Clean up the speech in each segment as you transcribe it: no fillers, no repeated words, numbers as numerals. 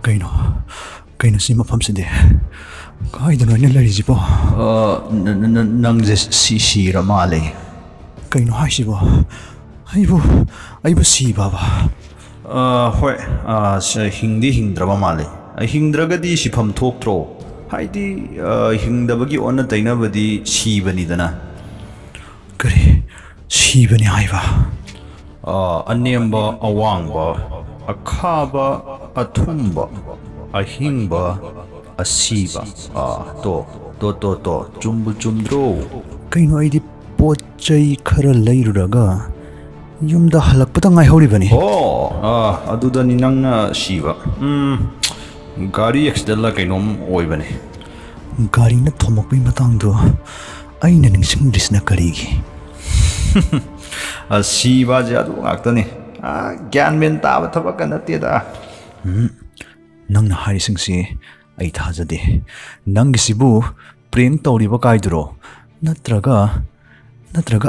Kaino, kaino si mafamside. Kaida no nila rizipo. Nangje si ramale. Kaino haisibo. Aibo si baba. Hoi, hindi hingdraba male. Hingdragadi si pham thoktro. Haidi hingdabagi ona tainabadi si banidana. Kare si bani haiba. Anemba awangba, akhaba athumba, ahingba asiba. To chumdro. Kaino aidi pochai khara lairuraga yumda halakpata ngai horibani. Aduda ni nangna siba. Gari accident la kainom oibani. Gari na thomokpi matangdo aina ningsingdrisna karigi. Siba jadu ngaktani. Gyan men taba thaba kanatida. Nangna harisingsi ai thajade. Nangisibu preng tawriba kaidro. Natraga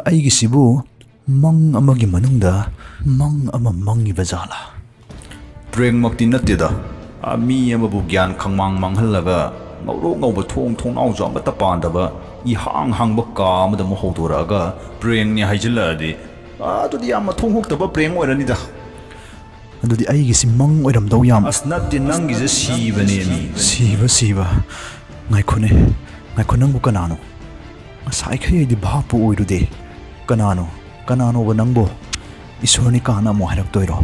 aigisibu mang amagi manungda mang ama mangi bazala. Preng makti natida. Mi amabu gyan khangmang manghalaga ngawba thong naw jamba tapandaba I hangba ka amada mo hoduraga preng ni haijiladi. Adudi yamma thong hoktaba preng oiranida. Adudi aigisi mang oiramdaw yam. Asnatti nangise sibane mi. Siba. Ngaikone nangbu kanano. Masai khay di bhapu oirude. Kanano ba nangbo. Isorni kana mo harak toiro.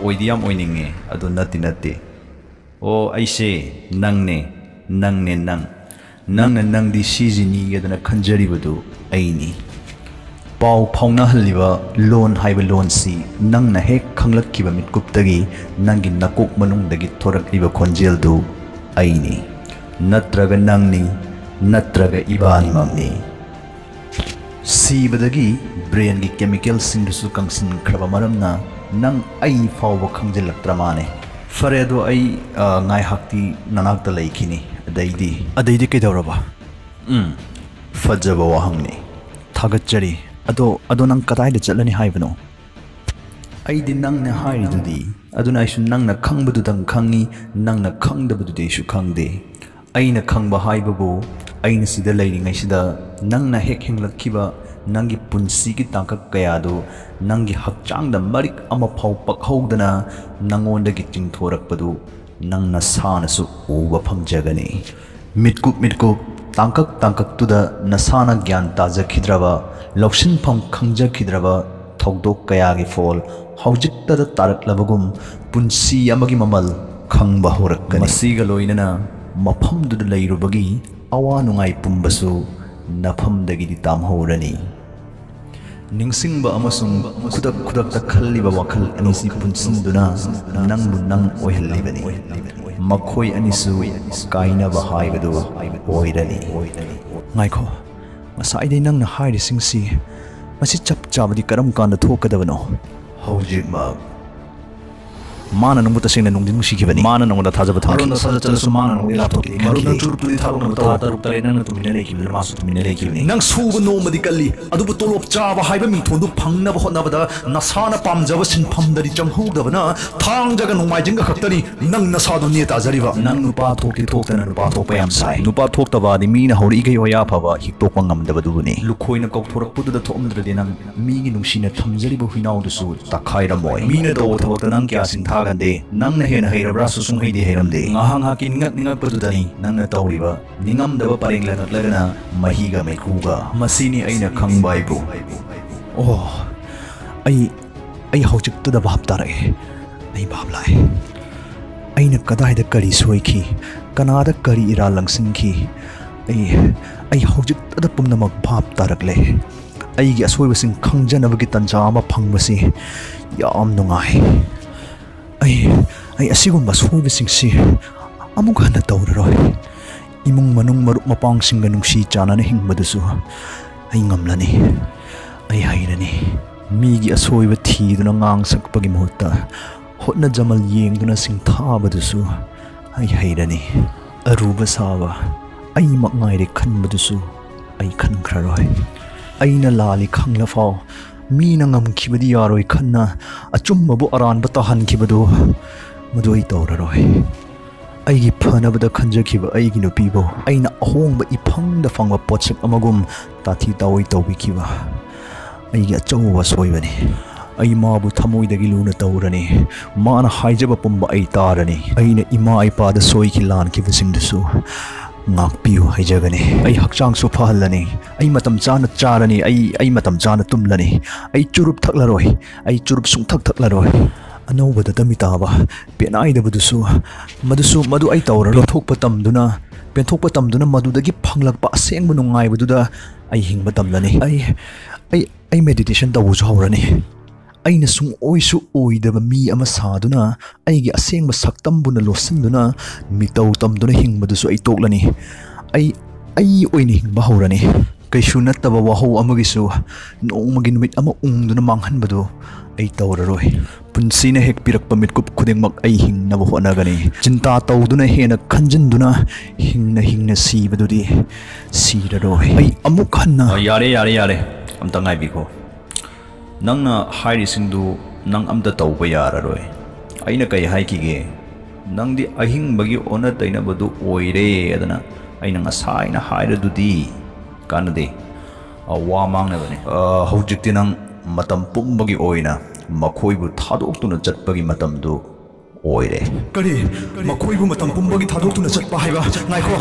Oidiyam oininge adu natti. Aise nangne nangdi sizini yadana khanjaribadu aini. Pau phauna haliba loan haiba loan si nangna hek khanglakkiba mitkuptagi nangi nakok manungdagi thorakliba khonjel du aini. Natraga nangni natraga ibani mamni. Sibadagi brain gi chemical singdusu kangsin khraba maramna nang ai fawba khangjilaktra mane. Fare do ai ngai hakti nanakta laikini adaidi kaidawraba. Fajaba wahangni. Thagachari ado nang kadaida chatlani haibano. Aidi nangna haridudi aduna aisu nangna khangbadudang khangi nangna khangdabadudi aisu khangde. Aina khangba haibabu aina sida lairingaisida nangna hek henglakkiba nangi punsigi tangkak kayadu nangi hakchangda marik ama phau pakhaudana nangondagi chingthorakpadu nangna sanasu uba phangjagani. Mitkup tangkak tuda nasana gyan tajakhidraba loksin pham khangjakhidraba thogdok kayagi fol haujiktada taraklabagum punsi amagi mamal khangba horakkani. Masiga loinana mafamduda lairubagi awa nungai pumbasu nafamdagidi tamhorani. Ningsingba amasung kudak khalliba wakhal anisi punsinduna nangbu nang oihallibani. Makhoi anisu kainaba haibadu oirani. Ngaikho masai nangna hairisingsi masi chap chabadi karam kanda thokadabano. Haujikma Mana nungbu tasing na nungdin musikibani. Mana nungda thajaba thaki. Maruna sajachalasu mana nungdi laptoki. Maruna churupudi tharuna taruk nang tumina lekibani masu tumina lekibani. Nang suba nomadi kalli adubu tolop chaba haiba mithondu phangnaba hotnabada nasana pamjaba sinphamdari changhudabana thangjaga nongmaijinga khaktani nang nasadu neta jariba. Nang nupa thokti thoktana nupa thokpa yam sai. Nupa thoktaba di mina hori igai hoya phaba hiktok ngamdaba dubuni. Lukhoina kauthorakpuda thomdradi nang migi nungsina thamjariba huinaudusu takhaira moi. Mina do thokta nang kya sintha Nang na hena hairabra susung haidi hairamde. Ngahang hakin ngak padudani nang na tawriba ningamdaba parengla naklagana mahiga maikuga. Masini aina khangbaibu. Ai haujiktuda bhab tarai. Ai bhab lai. Aina kadaida kari soiki kanada kari ira langsingki. Ai haujiktuda pumnamak bhab tarakle. Aigi asoibasing khangjanabagi tanja ama phangbasi yam nungai. Ay asigumba soibasingsi amuk hana tawraroi. Imung manung marup mapangsinga nungsi chana na hingbadusu ay ngamlani. Ay hairani. Migi asoiba thiduna ngang sakpagi muhutta hotna jamal yengduna singthabadusu ay hairani. Aruba saba ay makngairi khanbadusu ay khankraroi. Aina lali khanglafao Mina ngam kibadi yaroi khanna achummabu aran batahan kibadu ꯃꯗꯨ ꯑꯩ ꯇꯧꯔꯔꯣꯏ ꯑꯩꯒꯤ ꯐꯅꯕꯗ ꯈꯟꯖꯈꯤꯕ ꯑꯩꯒꯤ ꯅꯨꯄꯤꯕꯨ ꯑꯩꯅ ꯑꯍꯣꯡꯕ ꯏꯐꯪꯗ ꯐꯪꯕ ꯄꯣꯠꯁꯛ ꯑꯃꯒꯨꯝ ꯇꯥꯊꯤ ꯇꯥꯑꯣꯏ ꯇꯧꯕꯤꯈꯤꯕ ꯑꯩꯒꯤ ꯑꯆꯧꯕ ꯑꯁꯣꯏꯕꯅꯤ ꯑꯩ ꯃꯥꯕꯨ ꯊꯃꯣꯏꯗꯒꯤ ꯂꯨꯅ ꯇꯧꯔꯅꯤ ꯃꯥꯅ ꯍꯥꯏꯖꯕ ꯄꯨꯝꯕ ꯑꯩ ꯇꯥꯔꯅꯤ ꯑꯩꯅ ꯏꯃꯥ ꯏꯄꯥꯗ ꯁꯣꯏꯈꯤ ꯂꯥꯟꯈꯤꯕꯁꯤꯡꯗꯨꯁꯨ ꯉꯥꯛꯄꯤꯌꯨ ꯍꯥꯏꯖꯒꯅꯤ ꯑꯩ ꯍꯛꯆꯥꯡꯁꯨ ꯐꯍꯜꯂꯅꯤ ꯑꯩ ꯃꯇꯝ ꯆꯥꯅ ꯆꯥꯔꯅꯤ ꯑꯩ ꯃꯇꯝ ꯆꯥꯅ ꯇꯨꯝꯂꯅꯤ ꯑꯩ ꯆꯨꯔꯨꯞ ꯊꯛꯂꯔꯣꯏ ꯑꯩ ꯆꯨꯔꯨꯞ ꯁꯨꯡꯊꯛ ꯊꯛꯂꯔꯣꯏ ꯑꯅꯧꯕꯗ ꯇꯃꯤ ꯇꯥꯕ ꯄꯦꯅꯥꯏꯗꯕꯗꯨꯁꯨ ꯃꯗꯨ ꯑꯩ ꯇꯧꯔꯔꯣꯏ ꯄꯦꯟꯊꯣꯛꯄ ꯇꯝꯗꯨꯅ ꯃꯗꯨꯗꯒꯤ ꯐꯪꯂꯛꯄ ꯑꯁꯦꯡꯕ ꯅꯨꯡꯉꯥꯏꯕꯗꯨꯗ ꯑꯩ ꯍꯤꯡꯕ ꯇꯝꯂꯅꯤ ꯑꯩ ꯃꯦꯗꯤꯇꯦꯁꯟ ꯇꯧꯕꯁꯨ ꯍꯧꯔꯅꯤ ꯑꯩꯅ ꯁꯨꯡꯑꯣꯏꯁꯨ ꯑꯣꯏꯗꯕ ꯃꯤ ꯑꯃ ꯁꯥꯗꯨꯅ ꯑꯩꯒꯤ ꯑꯁꯦꯡꯕ ꯁꯛꯇꯝꯕꯨꯅ ꯂꯣꯠꯁꯤꯟꯗꯨꯅ ꯃꯤꯇꯧ ꯇꯝꯗꯨꯅ ꯍꯤꯡꯕꯗꯨꯁꯨ ꯑꯩ ꯇꯣꯛꯂꯅꯤ ꯑꯩ ꯑꯣꯏꯅ ꯍꯤꯡꯕ ꯍꯧꯔꯅꯤ ꯀꯩꯁꯨ ꯅꯠꯇꯕ ꯋꯥꯍꯧ ꯑꯃꯒꯤꯁꯨ ꯅꯣꯡꯃꯒꯤ ꯅꯨꯃꯤꯠ ꯑꯃ ꯎꯪꯗꯨꯅ ꯃꯥꯡꯍꯟꯕꯗꯨ ꯑꯩ ꯇꯧꯔꯔꯣꯏ ꯄꯨꯟꯁꯤꯅ ꯍꯦꯛ ꯄꯤꯔꯛꯄ ꯃꯤꯠꯀꯨꯞ ꯈꯨꯗꯤꯡꯃꯛ ꯑꯩ ꯍꯤꯡꯅꯕ ꯍꯣꯠꯅꯒꯅꯤ ꯆꯤꯟꯇꯥ ꯇꯧꯗꯨꯅ ꯍꯦꯟꯅ ꯈꯟꯖꯤꯟꯗꯨꯅ ꯍꯤꯡꯅ ꯁꯤꯕꯗꯨꯗꯤ ꯁꯤꯔꯔꯣꯏ ꯑꯩ ꯑꯃꯨꯛ ꯍꯟꯅ ꯌꯥꯔꯦ ꯑꯝꯇ ꯉꯥꯏꯕꯤꯈꯣ ꯅꯪꯅ ꯍꯥꯏꯔꯤꯁꯤꯡꯗꯨ ꯅꯪ ꯑꯝꯇ ꯇꯧꯕ ꯌꯥꯔꯔꯣꯏ ꯑꯩꯅ ꯀꯩ ꯍꯥꯏꯈꯤꯒꯦ ꯅꯪꯗꯤ ꯑꯍꯤꯡꯕꯒꯤ ꯑꯣꯟꯅ ꯇꯩꯅꯕꯗꯨ ꯑꯣꯏꯔꯦ ꯑꯗꯨꯅ ꯑꯩꯅ ꯉꯁꯥꯏꯅ ꯍꯥꯏꯔꯗꯨꯗꯤ ꯀꯥꯟꯅꯗꯦ ꯋꯥ ꯃꯥꯡꯅꯕꯅꯤ ꯍꯧꯖꯤꯛꯇꯤ ꯅꯪ ꯃꯇꯝ ꯄꯨꯝꯕꯒꯤ ꯑꯣꯏꯅ ꯃꯈꯣꯏꯕꯨ ꯊꯥꯗꯣꯛꯇꯨꯅ ꯆꯠꯄꯒꯤ ꯃꯇꯝꯗꯨ ꯑꯣꯏꯔꯦ ꯀꯔꯤ ꯃꯈꯣꯏꯕꯨ ꯃꯇꯝ ꯄꯨꯝꯕꯒꯤ ꯊꯥꯗꯣꯛꯇꯨꯅ ꯆꯠꯄ ꯍꯥꯏꯕ ꯉꯥꯏꯈꯣ